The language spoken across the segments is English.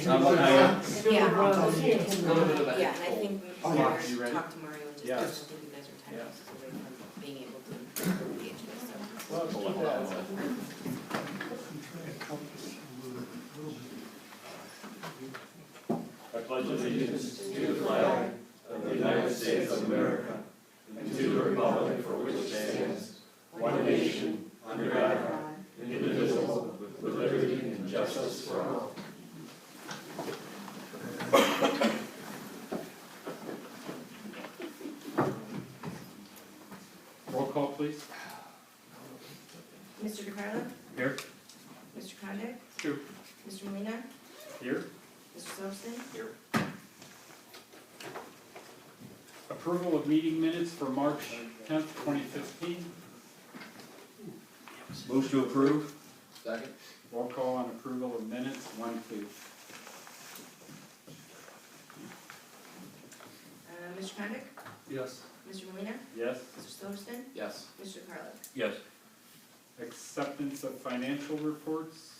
Yeah, and I think You Mario ready? talked to Mario and just, I Yes. think you guys are 10 Yes. minutes away from being able to engage this, so. Well, let's do that. I pledge allegiance to the flag of the United States of America and to the republic for which it stands, one nation, under God, indivisible, with liberty and justice for all. Roll call, please. Mr. DeCarlo? Here. Mr. Condit? Here. Mr. Molina, Here. Mr. Silverston? Here. Approval of meeting minutes for March 10th, 2015. Move to approve. Second. Roll call on approval of minutes, one, please. Mr. Condit? Yes. Mr. Molina, Yes. Mr. Silverston? Yes. Mr. DeCarlo? Yes. Acceptance of financial reports.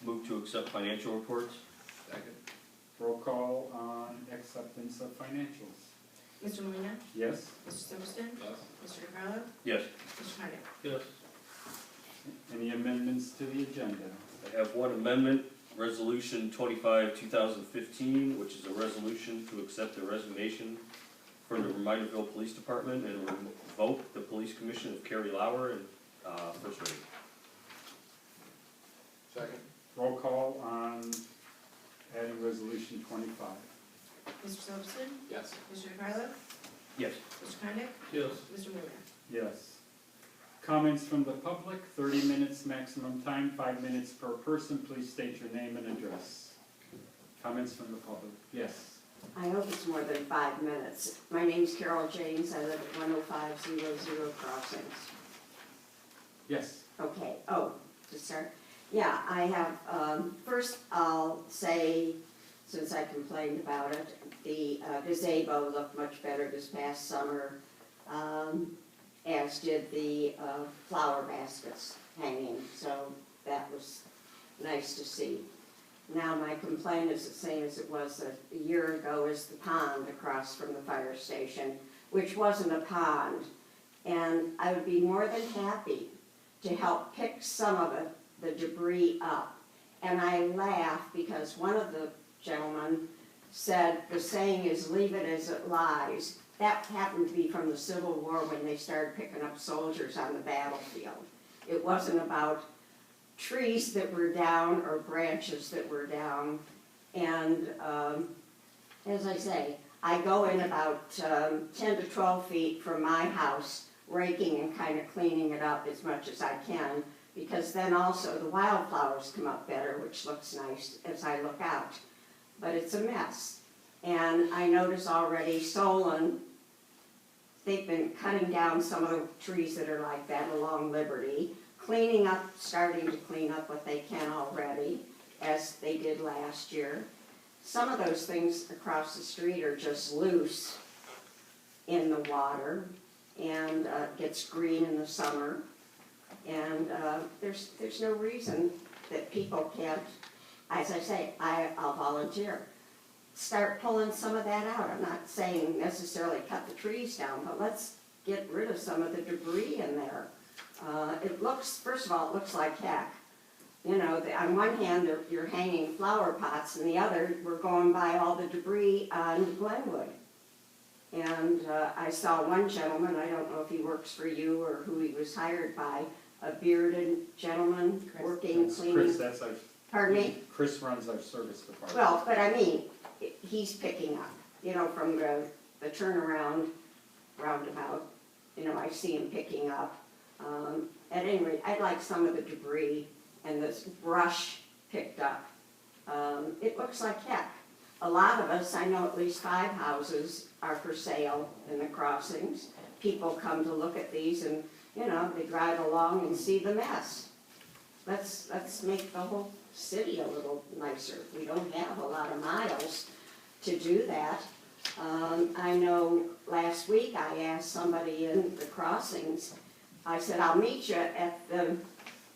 Move to accept financial reports. Second. Roll call on acceptance of financials. Mr. Molina, Yes. Mr. Silverston? Yes. Mr. DeCarlo? Yes. Mr. Condit? Yes. Any amendments to the agenda? I have one amendment, Resolution 25, 2015, which is a resolution to accept the resignation for the Reminderville Police Department and revoke the Police Commission of Carrie Lauer and first reading. Second. Roll call on adding resolution 25. Mr. Silverston? Yes. Mr. DeCarlo? Yes. Mr. Condit? Yes. Mr. Molina? Yes. Comments from the public, 30 minutes maximum time, 5 minutes per person. Please state your name and address. Comments from the public? Yes. I hope it's more than 5 minutes. My name's Carol James. I live at 10500 Crossings. Yes. Okay, to start. Yeah, I have, first I'll say, since I complained about it, the gazebo looked much better this past summer, as did the flower baskets hanging, so that was nice to see. Now my complaint is the same as it was a year ago, is the pond across from the fire station, which wasn't a pond. And I would be more than happy to help pick some of the debris up. And I laugh because one of the gentlemen said the saying is leave it as it lies. That happened to be from the Civil War when they started picking up soldiers on the battlefield. It wasn't about trees that were down or branches that were down. And as I say, I go in about 10 to 12 feet from my house, raking and kind of cleaning it up as much as I can, because then also the wildflowers come up better, which looks nice as I look out. But it's a mess. And I notice already Solon, they've been cutting down some of the trees that are like that along Liberty, cleaning up, starting to clean up what they can already, as they did last year. Some of those things across the street are just loose in the water, and gets green in the summer. And there's no reason that people can't, as I say, I'll volunteer. Start pulling some of that out. I'm not saying necessarily cut the trees down, but let's get rid of some of the debris in there. It looks, first of all, it looks like heck. You know, on one hand, you're hanging flower pots, and the other, we're going by all the debris on Glenwood. And I saw one gentleman, I don't know if he works for you or who he was hired by, a bearded gentleman working, cleaning. Chris, that's our. Pardon me? Chris runs our service department. Well, but I mean, he's picking up, you know, from the turnaround roundabout. You know, I see him picking up. At any rate, I'd like some of the debris and this brush picked up. It looks like heck. A lot of us, I know at least 5 houses are for sale in the crossings. People come to look at these and, you know, they drive along and see the mess. Let's make the whole city a little nicer. We don't have a lot of miles to do that. I know last week I asked somebody in the crossings, I said, I'll meet you at the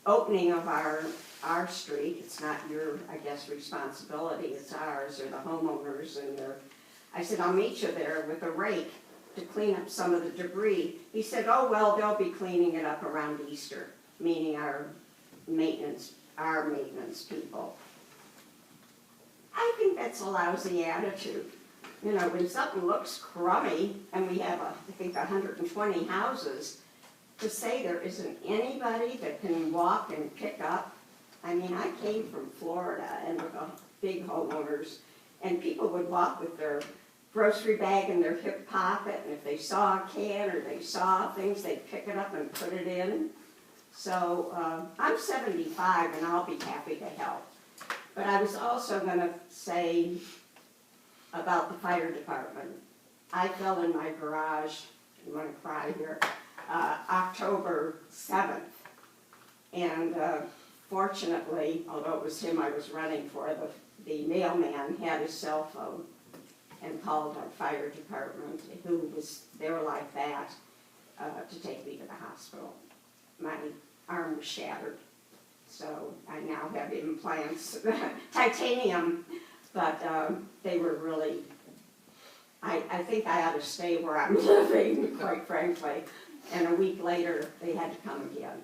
opening of our our street, it's not your, I guess, responsibility, it's ours, or the homeowners and their, I said, I'll meet you there with a rake to clean up some of the debris. He said, oh, well, they'll be cleaning it up around Easter, meaning our maintenance people. I think that's a lousy attitude. You know, when something looks crummy, and we have, I think, 120 houses, to say there isn't anybody that can walk and pick up. I mean, I came from Florida and with big homeowners, and people would walk with their grocery bag in their hip pocket, and if they saw a can or they saw things, they'd pick it up and put it in. So I'm 75 and I'll be happy to help. But I was also gonna say about the fire department. I fell in my garage, I'm gonna cry here, October 7th. And fortunately, although it was him I was running for, the mailman had his cell phone and called our fire department, who was there like that, to take me to the hospital. My arm was shattered, so I now have implants, titanium, but they were really, I think I ought to stay where I'm living, quite frankly. And a week later, they had to come again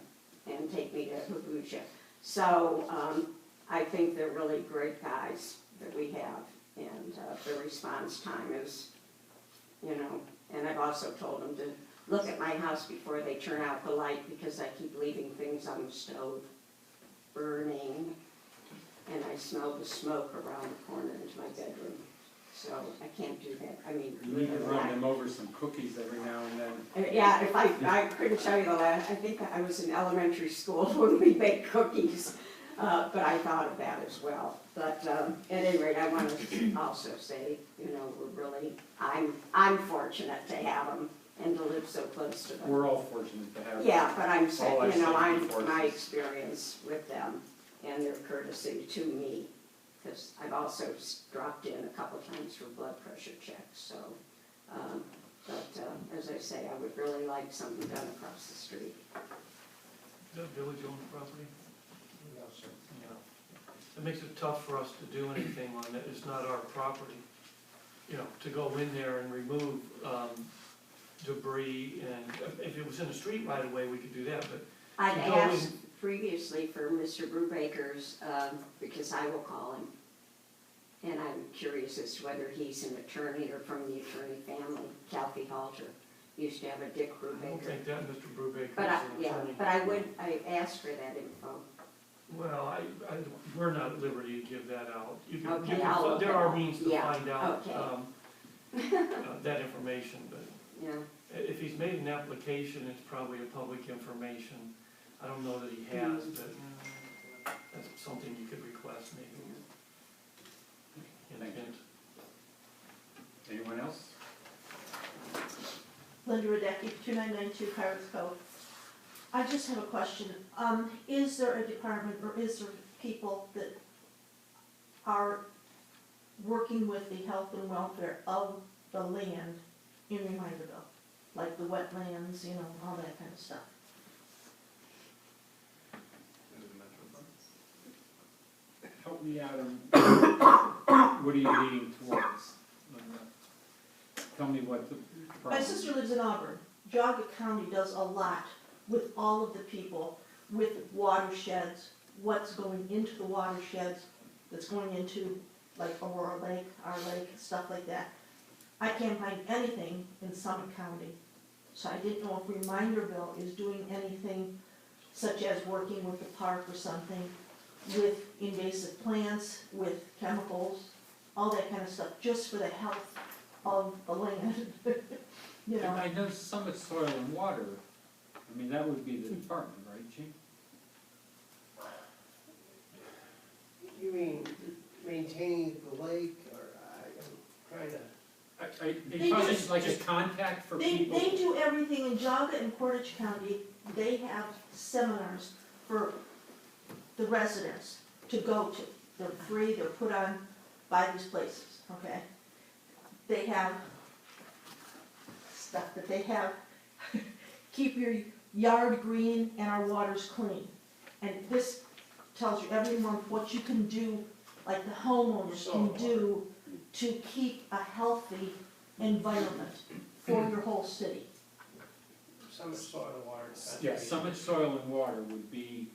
and take me to Habuja. So I think they're really great guys that we have, and the response time is, you know, and I've also told them to look at my house before they turn out the light, because I keep leaving things on the stove burning, and I smell the smoke around the corner into my bedroom. So I can't do that. I mean, You need to run them over some cookies every now and then. yeah, if I couldn't tell you the last, I think I was in elementary school when we baked cookies, but I thought of that as well. But at any rate, I want to also say, you know, we're really, I'm fortunate to have them and to live so close to them. We're all fortunate to have. Yeah, but I'm saying, All I you know, say before my is- experience with them and their courtesy to me, because I've also dropped in a couple times for blood pressure checks, so. As I say, I would really like something done across the street. Is that village-owned property? No, sir. Yeah. It makes it tough for us to do anything on that, it's not our property. You know, to go in there and remove debris, and if it was in the street right away, we could do that, but I'd To go asked in- previously for Mr. Brubaker's, because I will call him. And I'm curious as to whether he's an attorney or from the attorney family. Calfee Halter used to have a Dick I don't Brubaker. think that Mr. Brubaker But is an attorney. but I asked for that info. Well, we're not at liberty to give that out. You can, Okay, I'll look there it are up. means to Yeah, find out, okay. that information, but Yeah, if he's made an application, it's probably a public information. I don't know that he has, but that's something you could request maybe. Thank you. Anyone else? Linda Radecki, 2992 Pirates Cove. I just have a question. Is there a department or is there people that are working with the health and welfare of the land in Reminderville? Like the wetlands, you know, all that kind of stuff. Help me out on, what are you leaning towards? Tell me what the My problem is. sister lives in Auburn. Geauga County does a lot with all of the people, with watersheds, what's going into the watersheds, that's going into like Aurora Lake, our lake, stuff like that. I can't find anything in Summit County. So I didn't know if Reminderville is doing anything such as working with the park or something, with invasive plants, with chemicals, all that kind of stuff, just for the health of the land. You know, I know Summit Soil and Water, I mean, that would be the department, right, Chief? You mean maintaining the lake, or I'm trying to, They probably just like a contact for people. they do everything in Geauga and Portage County. They have seminars for the residents to go to. They're free, they're put on by these places, okay? They have stuff that they have, keep your yard green and our waters clean. And this tells you every month what you can do, like the homeowners can do to keep a healthy environment for your whole city. Summit Soil and Water. Yeah, Summit Soil and Water would be,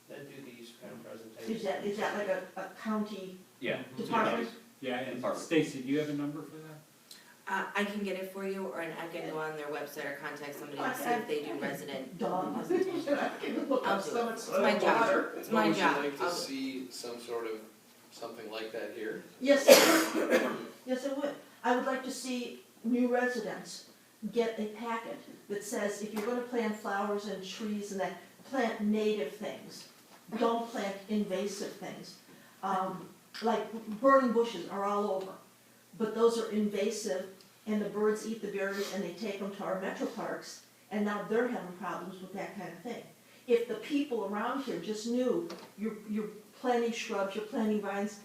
That do these kind of presentations. Is that like a county Yeah. department? yeah, and Department. Stacy, do you have a number for that? I can get it for you, or I can go on their website or contact somebody and see if they do resident Dog. presentations. I can look I'll up so Summit It's Soil my and job, Water. it's my Would job. you like I'll- to see some sort of, something like that here? Yes, it would. Yes, it would. I would like to see new residents get a packet that says, if you're gonna plant flowers and trees and that, plant native things. Don't plant invasive things. Like burning bushes are all over, but those are invasive, and the birds eat the berries and they take them to our metro parks, and now they're having problems with that kind of thing. If the people around here just knew, you're planting shrubs, you're planting vines,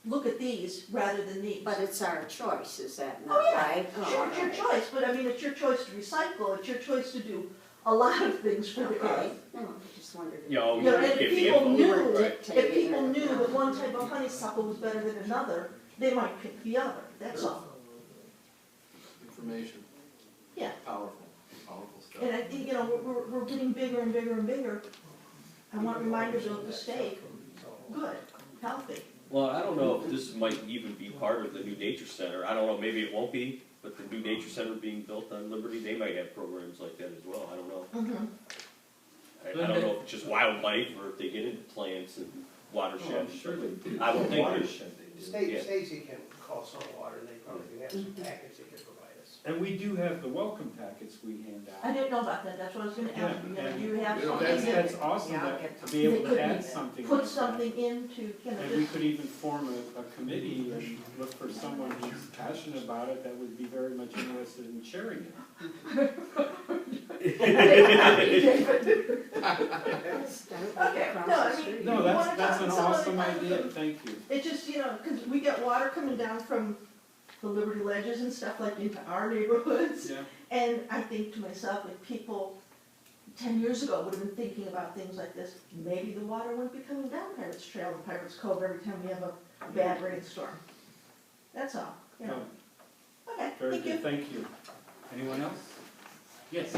look at these rather than these. But it's our choice, is that not Oh, yeah, right? sure, it's your choice, but I mean, it's your choice to recycle, it's your choice to do a lot of things for the Okay, earth. no, I just wondered. Yeah, You know, and if if the people info- knew, Right. if people knew that one type of honeysuckle was better than another, they might pick the other, that's all. Information. Yeah. Powerful, powerful stuff. And I think, you know, we're getting bigger and bigger and bigger. I want Reminderville to stay good, healthy. Well, I don't know if this might even be part of the new nature center. I don't know, maybe it won't be, but the new nature center being built on Liberty, they might have programs like that as well. I don't know. I don't know if it's just wildlife or if they get into plants and watersheds. Oh, sure they do. I would think Watershed they do. Yeah. Stacy can call Soil and Water, and they probably have some packets they can provide us. And we do have the welcome packets we hand I out. didn't know about that, that's what I was gonna ask you, you know, do you have We don't something That's, have that, that's awesome Yeah, I'll that, get to be able They could to add something like put that. something into, you know, And we just, could even form a committee and look for someone who's passionate about it that would be very much interested in sharing it. okay, no, I mean, No, you wanna that's talk an to somebody, awesome talk to idea, them. thank you. It just, you know, cause we get water coming down from the Liberty Ledges and stuff like into our neighborhoods. Yeah. And I think to myself, if people 10 years ago would have been thinking about things like this, maybe the water wouldn't be coming down Pirates Trail and Pirates Cove every time we have a bad rainstorm. That's all, you know. Okay, Very thank you. good, thank you. Anyone else? Yes,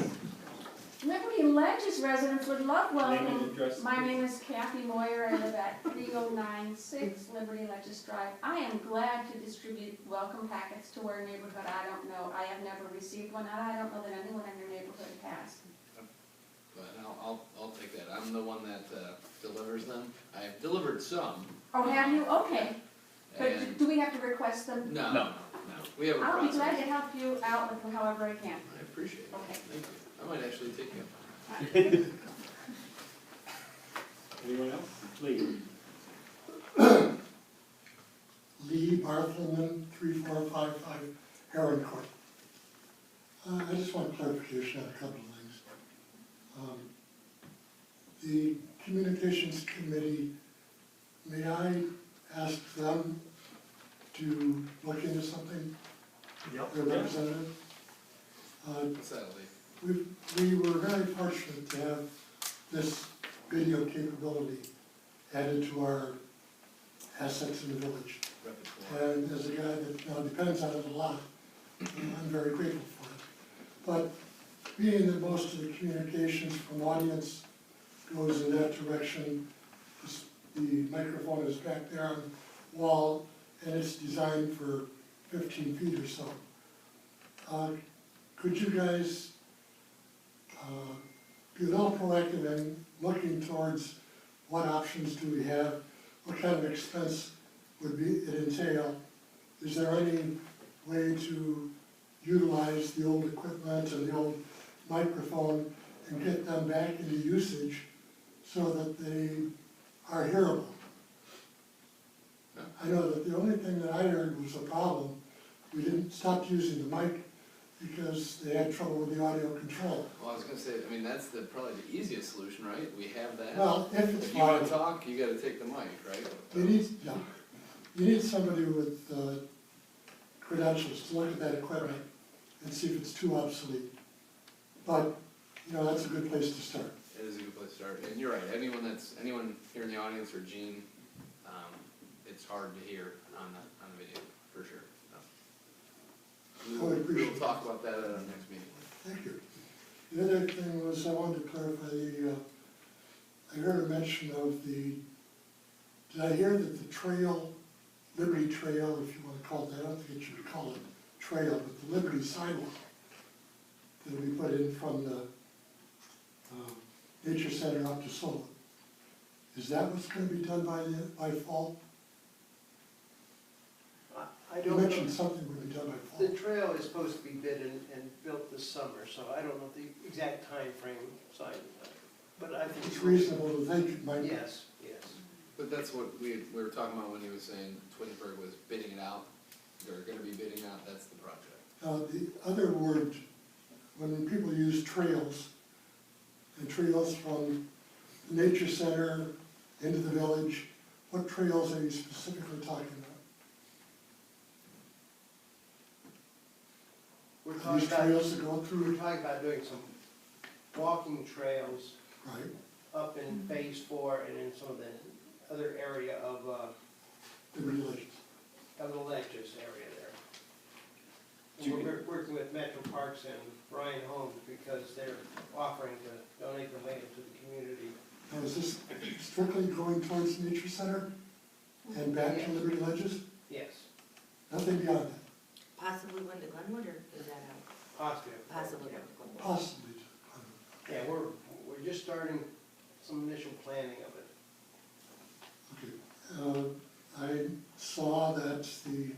Liberty Ledges residents would love name and welcome. address. My name is Kathy Moyer, I live at 3096 Liberty Ledges Drive. I am glad to distribute welcome packets to our neighborhood. I don't know, I have never received one, and I don't know that anyone in your neighborhood has. But I'll take that. I'm the one that delivers them. I've delivered some. Oh, have you? Okay. But And, do we have to request them? no, we have a I'll be process. glad to help you out with however I can. I appreciate it. Okay. Thank you. I might actually take you. Anyone else? Please. Lee Barthelman, 3455 Heron Court. I just want clarification on a couple of things. The Communications Committee, may I ask them to look into something? Yep. Their representative? What's that, Lee? We were very fortunate to have this video capability added to our assets in the village. Repertoire. And as a guy that now depends on it a lot, I'm very grateful for it. But being that most of the communications from audience goes in that direction, the microphone is back there on the wall, and it's designed for 15 feet or so. Could you guys be a little proactive in looking towards what options do we have, what kind of expense would it entail? Is there any way to utilize the old equipment and the old microphone and get them back into usage so that they are hearable? I know that the only thing that I heard was a problem. We didn't stop using the mic because they had trouble with the audio control. Well, I was gonna say, I mean, that's probably the easiest solution, right? We have that. Well, if it's If you wanna fine, talk, you gotta take the mic, right? you need somebody with credentials to look at that equipment and see if it's too obsolete. But, you know, that's a good place to start. It is a good place to start, and you're right, anyone here in the audience or Gene, it's hard to hear on the video, for sure. I would appreciate We'll talk about that at our next meeting. Thank you. The other thing was, I wanted to clarify I heard a mention of did I hear that the trail, Liberty Trail, if you want to call it that, I don't think it should be called a trail, but the Liberty sidewalk that'll be put in from the Nature Center up to Solon. Is that what's gonna be done by fall? I You don't know. mentioned something would be done by The fall. trail is supposed to be bid and built this summer, so I don't know the exact time frame. But I think. It's reasonable to think it might be. Yes, yes. But that's what we were talking about when he was saying Twinsburg was bidding it out, they're gonna be bidding out, that's the project. The other word, when people use trails, the trails from the Nature Center into the village, what trails are you specifically talking about? We're Are talking these about, trails that go we're through, talking about doing some walking trails right? up in phase 4 and in some of the other area of The religions. the ledges area there. Do you- We're working with Metro Parks and Ryan Homes because they're offering to donate the land to the community. Now, is this strictly going towards the Nature Center and back to Liberty Ledges? Yes, Nothing beyond that, Possibly one to Glenwood, or is that out? possibly. Possibly one to Glenwood. possibly. Yeah, we're just starting some initial planning of it. Okay. I saw that the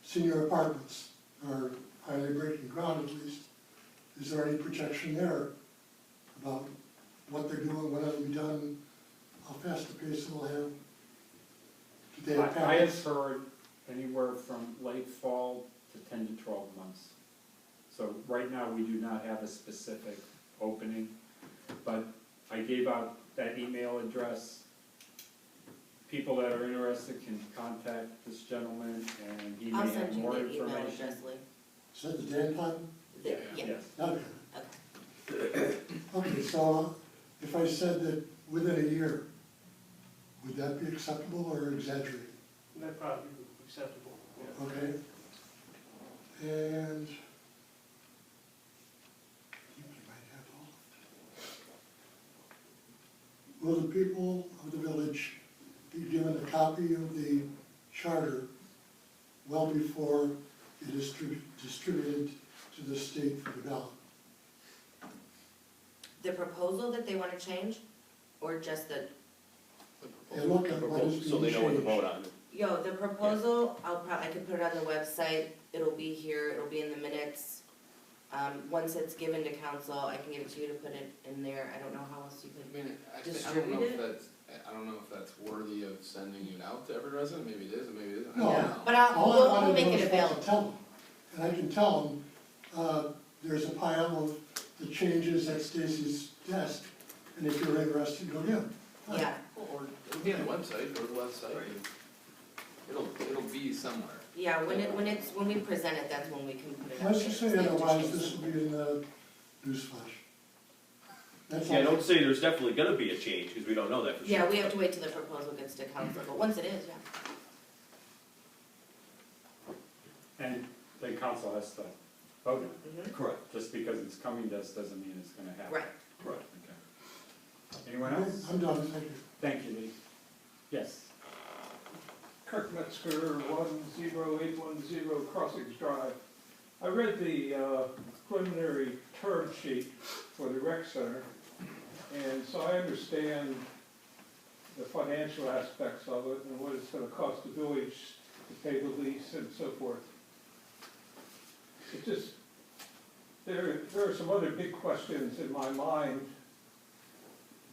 senior apartments are finally breaking ground at least. Is there any projection there about what they're doing, when it'll be done, how fast the pace it'll have? Do they have I have packets? heard anywhere from late fall to 10 to 12 months. So right now, we do not have a specific opening, but I gave out that email address. People that are interested can contact this gentleman, and he may I'll have send you more the email information. address, Lee. Is that the Dan plan? Yeah. Yes. Okay. Okay. Okay, so if I said that within a year, would that be acceptable or exaggerated? That probably would be acceptable, yeah. Okay. And I think you might have all of it. Will the people of the village be given a copy of the charter well before it is distributed to the state for the ballot? The proposal that they wanna change, or just the, And look at what is So they being know what to vote changed. on. the proposal, I could put it on the website, it'll be here, it'll be in the minutes. Once it's given to council, I can give it to you to put it in there, I don't know how else you I could. mean, I don't know Distribute if it? that's, I don't know if that's worthy of sending it out to every resident, maybe it is, and maybe it isn't. I No. don't Yeah, know. but All I we'll wanted make was it what to available. tell them. And I can tell them, there's a pile of the changes at Stacy's desk, and if you're interested, go get them. Yeah, Or it'll be on the website, go to the website, and it'll be somewhere. yeah, when we present it, that's when we can put it out. Let's just say there. otherwise, this will be in the newsflash. That's Yeah, all. don't say there's definitely gonna be a change, because we don't know that for sure. Yeah, we have to wait till the proposal gets to council, but once it is, yeah. And then council has to vote on it. Mhm. Correct, Just because it's coming to us doesn't mean it's gonna happen. Right. correct. Okay. Anyone else? I'm done, thank you. Thank you, Lee. Yes. Kirk Metzger, 10810 Crossings Drive. I read the preliminary term sheet for the rec center, and so I understand the financial aspects of it and what it's gonna cost the village to pay the lease and so forth. It just, there are some other big questions in my mind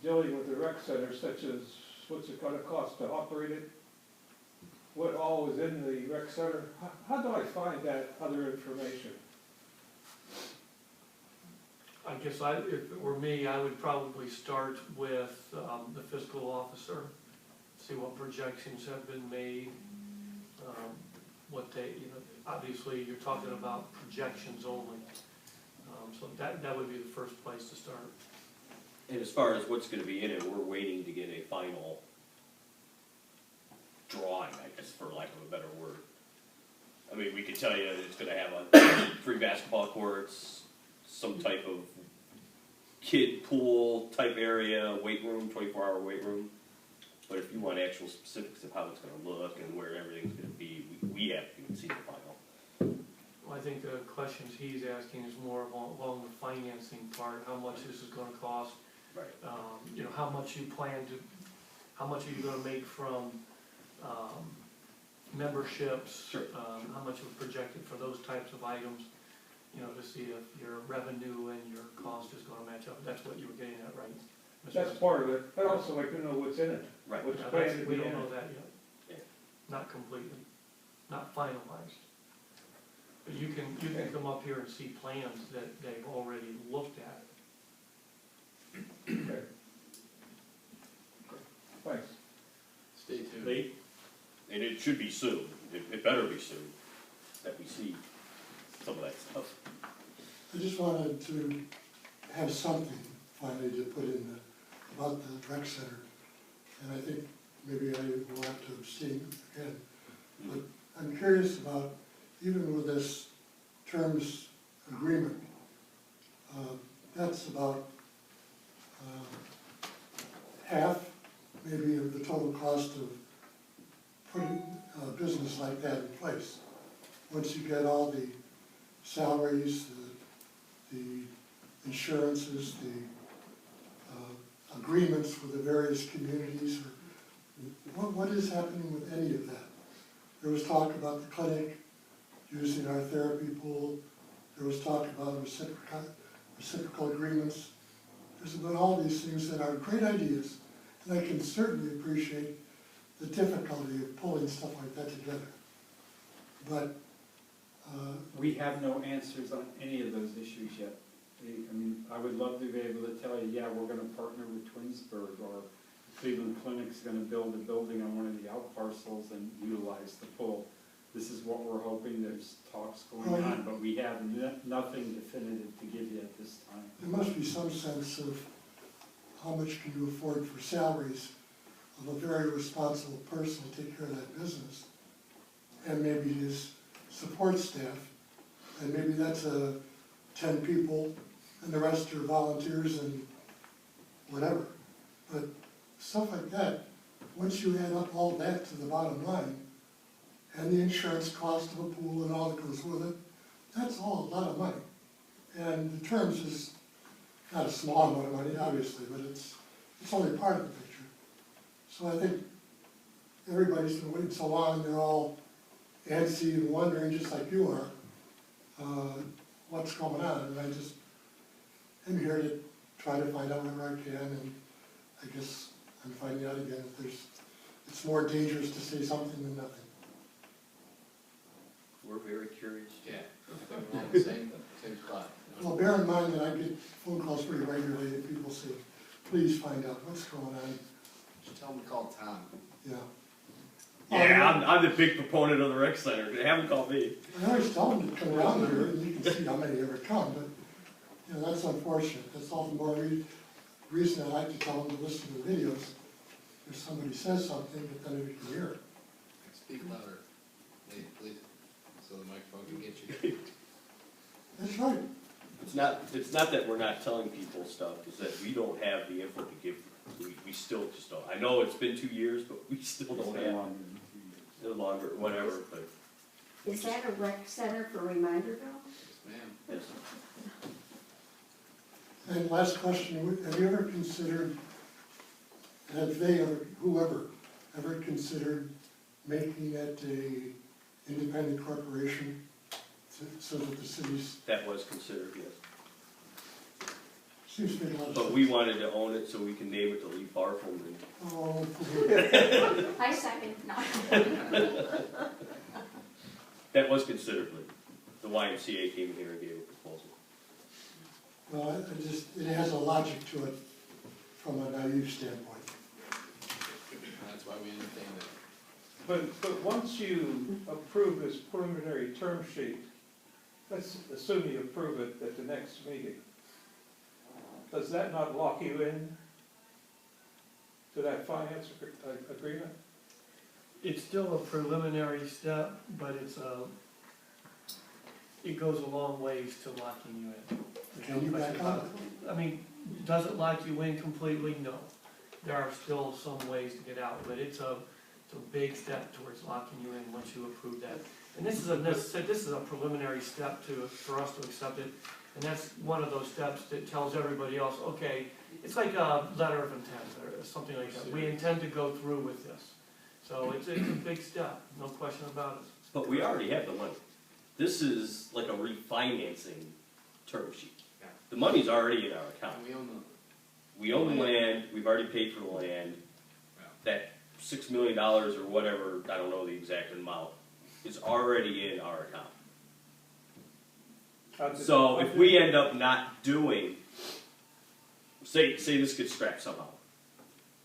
dealing with the rec center, such as what's it gonna cost to operate it? What all is in the rec center? How do I find that other information? I guess if it were me, I would probably start with the fiscal officer, see what projections have been made, what they, obviously you're talking about projections only. So that would be the first place to start. And as far as what's gonna be in it, we're waiting to get a final drawing, I guess, for lack of a better word. I mean, we could tell you it's gonna have 3 basketball courts, some type of kid pool type area, weight room, 24-hour weight room. But if you want actual specifics of how it's gonna look and where everything's gonna be, we haven't even seen the final. Well, I think the questions he's asking is more along the financing part, how much this is gonna cost. Right. You know, how much you plan to, how much are you gonna make from, memberships? Sure, How much was projected for those types of items, you know, to see if your revenue and your cost is gonna match up. That's what you were getting at, right? Mr. That's part of it. I'd also like to know what's in it. Right. What's Yeah, planned to we be don't in know it. that yet. Yeah. Not completely, not finalized. But you can come up here and see plans that they've already looked at. Okay. Thanks. Stay tuned. Late, and it should be soon, it better be soon, that we see some of that stuff. I just wanted to have something finally to put in about the rec center. And I think maybe I will have to abstain again. But I'm curious about, even with this terms agreement, that's about half maybe of the total cost of putting a business like that in place. Once you get all the salaries, the insurances, the agreements with the various communities, or what is happening with any of that? There was talk about the clinic using our therapy pool. There was talk about reciprocal agreements. There's been all these things that are great ideas, and I can certainly appreciate the difficulty of pulling stuff like that together. But We have no answers on any of those issues yet. I mean, I would love to be able to tell you, yeah, we're gonna partner with Twinsburg, or Cleveland Clinic's gonna build a building on one of the out parcels and utilize the pool. This is what we're hoping, there's talks going on, but we have nothing definitive to give you at this time. there must be some sense of how much can you afford for salaries of a very responsible person to take care of that business, and maybe his support staff, and maybe that's 10 people, and the rest are volunteers and whatever. But stuff like that, once you add up all that to the bottom line, and the insurance cost of a pool and all that goes with it, that's all a lot of money. And the terms is not a small amount of money, obviously, but it's only part of the picture. So I think everybody's been waiting so long, they're all antsy and wondering, just like you are, what's going on. And I just am here to try to find out whatever I can, and I guess I'm finding out again that it's more dangerous to say something than nothing. We're very curious. Yeah, I think we're all in the same spot. Well, bear in mind that I get phone calls pretty regularly that people say, please find out what's going on. Just tell them to call Tom. Yeah. Yeah, I'm the big proponent of the rec center, they haven't called me. I always tell them to come around here, and you can see how many ever come, but, you know, that's unfortunate. That's all the more reason I like to tell them to listen to the videos. If somebody says something, but then we can hear it. Speak louder, please, so the microphone can get you. That's right. It's not that we're not telling people stuff, it's that we don't have the info to give, we still just don't. I know it's been 2 years, but we still don't have, no longer, whatever, but. Is that a rec center for Reminderville? Yes, ma'am. Yes. And last question, have you ever considered, have they or whoever ever considered making it a independent corporation so that the city's, That was considered, yes. seems to make a lot of sense. But we wanted to own it so we can name it the Lee Barfum. Oh, I second, no. That was considered, Lee. The YMCA came here and gave a proposal. well, it has a logic to it from a naive standpoint. That's why we entertained it. But once you approve this preliminary term sheet, let's assume you approve it at the next meeting. does that not lock you in to that finance agreement? It's still a preliminary step, but it goes a long ways to locking you in. There's no Can you question back about up? it. I mean, does it lock you in completely? No. There are still some ways to get out, but it's a big step towards locking you in once you approve that. And this is a preliminary step for us to accept it. And that's one of those steps that tells everybody else, okay, it's like a letter of intent or something like that. We intend to go through with this. So it's a big step, no question about it. But we already have the money. This is like a refinancing term sheet. Yeah. The money's already in our account. And we own We own the land, we've already paid for the land. That $6 million or whatever, I don't know the exact amount, is already in our account. So if we end up not doing, say this gets scrapped somehow,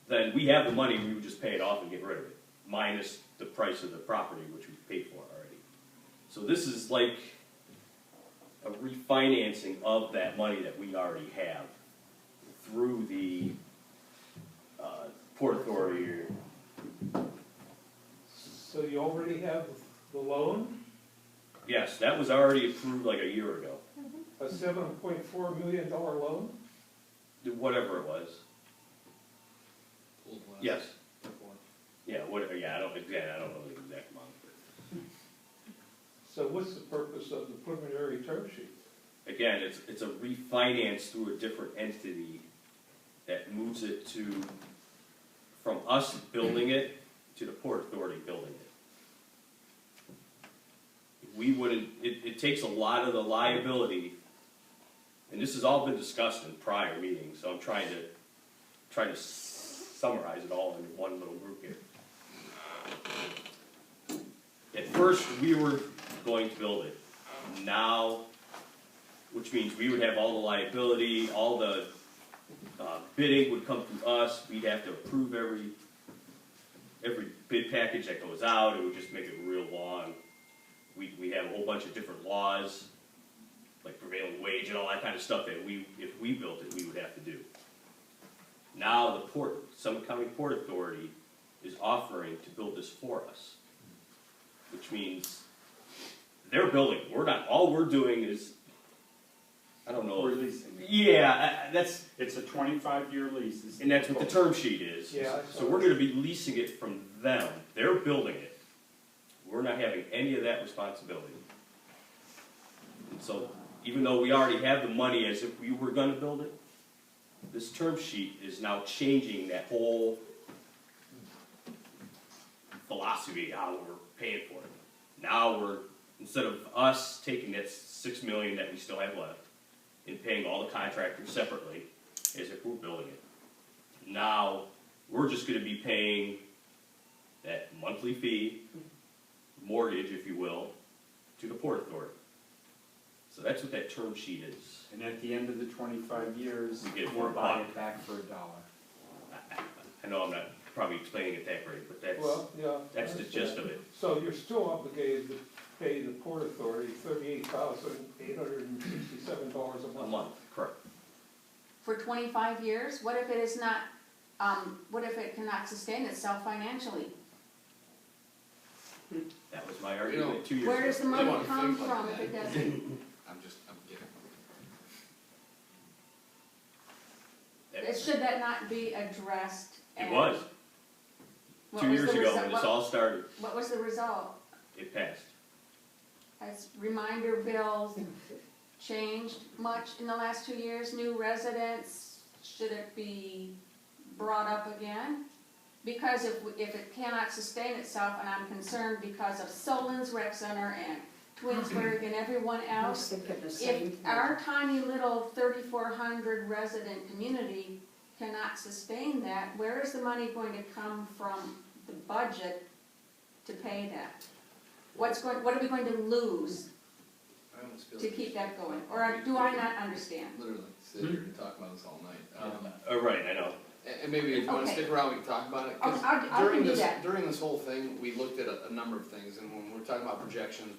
then we have the money, we would just pay it off and get rid of it, minus the price of the property, which we've paid for already. So this is like a refinancing of that money that we already have through the Port Authority. So you already have the loan, Yes, that was already approved like a year ago, a $7.4 million loan? whatever it was. the. Yes. Yeah, whatever, yeah, I don't know the exact amount. So what's the purpose of the preliminary term sheet? Again, it's a refinance through a different entity that moves it from us building it to the Port Authority building it. We wouldn't, it takes a lot of the liability, and this has all been discussed in prior meetings, so I'm trying to summarize it all in one little group here. At first, we were going to build it. Now, which means we would have all the liability, all the bidding would come through us, we'd have to approve every bid package that goes out, it would just make it real long. We have a whole bunch of different laws, like prevailing wage and all that kind of stuff that if we built it, we would have to do. Now the Summit County Port Authority is offering to build this for us, which means they're building. We're not. All we're doing is, I don't know. We're leasing. Yeah, that's. It's a 25-year lease. And that's what the term sheet is. Yeah, So we're going to be leasing it from them. They're building it. We're not having any of that responsibility. And so, even though we already have the money as if we were going to build it, this term sheet is now changing that whole philosophy of how we're paying for it. Now instead of us taking that $6 million that we still have left and paying all the contractors separately, as if we're building it, now we're just going to be paying that monthly fee, mortgage, if you will, to the Port Authority. So that's what that term sheet is. And at the end of the 25 years, We get we'll $1. buy it back for $1. I know I'm not probably explaining it that great, but Well, yeah. that's the gist of it. So you're still obligated to pay the Port Authority $38,867 a A month. month, correct. For 25 years, what if it is not, what if it cannot sustain itself financially? That was my argument 2 years ago. Where does the I money don't come think like from if that. it doesn't? I'm kidding. Should that not be addressed? It and was, what 2 was years the ago result- when this all started, What was the result? it passed. Has Reminderville changed much in the last 2 years? New residents, should it be brought up again? Because if it cannot sustain itself, and I'm concerned because of Solon's Rec Center and Twinsburg and everyone I was else, thinking the same if thing. our tiny little 3,400 resident community cannot sustain that, where is the money going to come from the budget to pay that? What are we going to lose I almost feel to like keep that going? Or do I not understand? literally sit here and talk about this all night. Oh, right, I know. And maybe if you want to Okay. stick around, we can talk about it. 'Cause I during can do this that. During this whole thing, we looked at a number of things, and when we're talking about projections,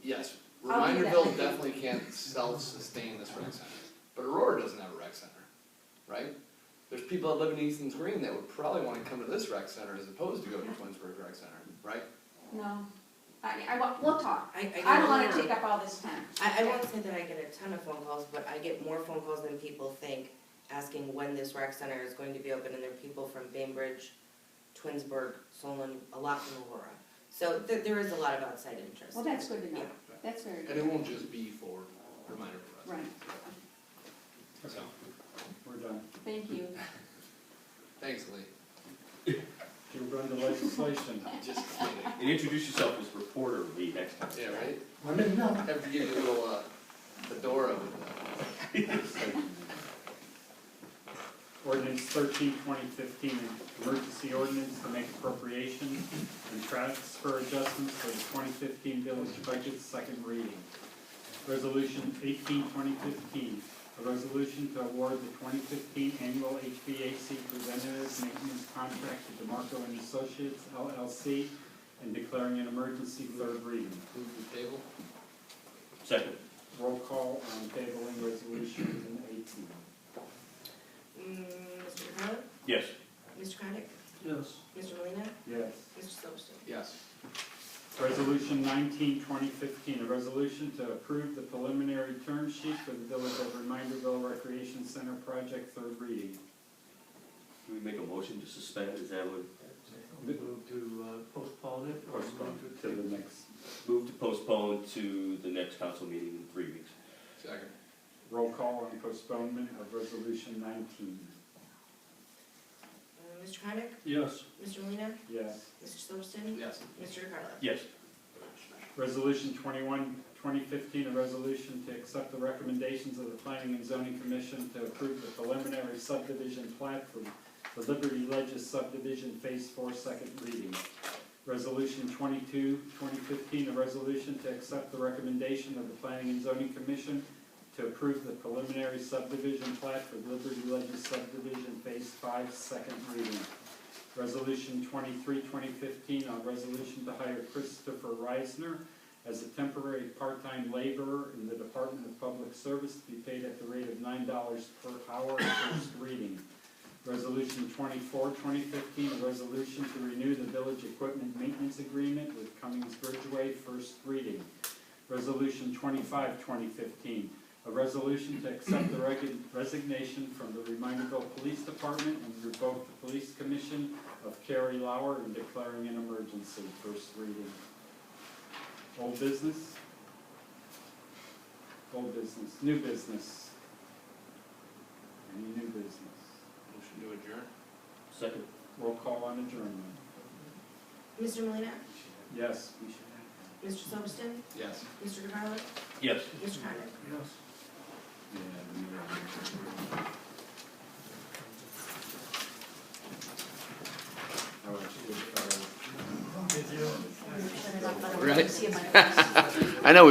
yes, I'll do that. Reminderville definitely can't self-sustain this rec center. but Aurora doesn't have a rec center, right? There's people that live in Easton's Green that would probably wanna come to this rec center as opposed to go to Twinsburg Rec Center, right? No, we'll talk. I I don't wanna take up all this time. I won't say that I get a ton of phone calls, but I get more phone calls than people think, asking when this rec center is going to be open, and there are people from Bainbridge, Twinsburg, Solon, a lot from Aurora. So there is a lot of outside interest. Well, that's good to know. Yeah. That's very And good. it won't just be for Reminderville Right, residents. So, We're done. thank you. thanks, Lee. You're going to legislation. Just kidding. And introduce yourself as reporter, Lee, next time. Yeah, right? I mean, no, Have to give you a little, fedora with that. Ordinance 13/2015, emergency ordinance to make appropriations and transfer adjustments for the 2015 village budget, second reading. Resolution 18/2015, a resolution to award the 2015 annual HVAC preventative maintenance contract to DeMarco and Associates LLC and declaring an emergency, third reading. Move the table. Second. Roll call on tabling resolution 18. Mr. DeCarlo? Yes. Mr. Condit? Yes. Mr. Molina, Yes. Mr. Silverston? Yes. Resolution 19/2015, a resolution to approve the preliminary term sheet for the Village of Reminderville Recreation Center project, third reading. Do we make a motion to suspend, is that what? Move to postpone it? or Postpone move to the next. Move to postpone to the next council meeting in 3 weeks. Second. Roll call on postponement of resolution 19. Mr. Condit? Yes. Mr. Molina, Yes. Mr. Silverston? Yes. Mr. DeCarlo? Yes. Resolution 21/2015, a resolution to accept the recommendations of the Planning and Zoning Commission to approve the preliminary subdivision plat for the Liberty Ledges subdivision Phase 4, second reading. Resolution 22/2015, a resolution to accept the recommendation of the Planning and Zoning Commission to approve the preliminary subdivision plat for Liberty Ledges subdivision Phase 5, second reading. Resolution 23/2015, a resolution to hire Christopher Reisner as a temporary part-time laborer in the Department of Public Service to be paid at the rate of $9 per hour, first reading. Resolution 24/2015, a resolution to renew the village equipment maintenance agreement with Cummings Bridgeway, first reading. Resolution 25/2015, a resolution to accept the resignation from the Reminderville Police Department and revoke the Police Commission of Carrie Lauer and declaring an emergency, first reading. Old business? Old business, new business? Any new business? Motion to adjourn. Second. Roll call on adjournment. Mr. Molina, Yes. Mr. Silverston? Yes. Mr. DeCarlo? Yes. Mr. Condit? Yes. Turn it up, I don't Right. see my face. I know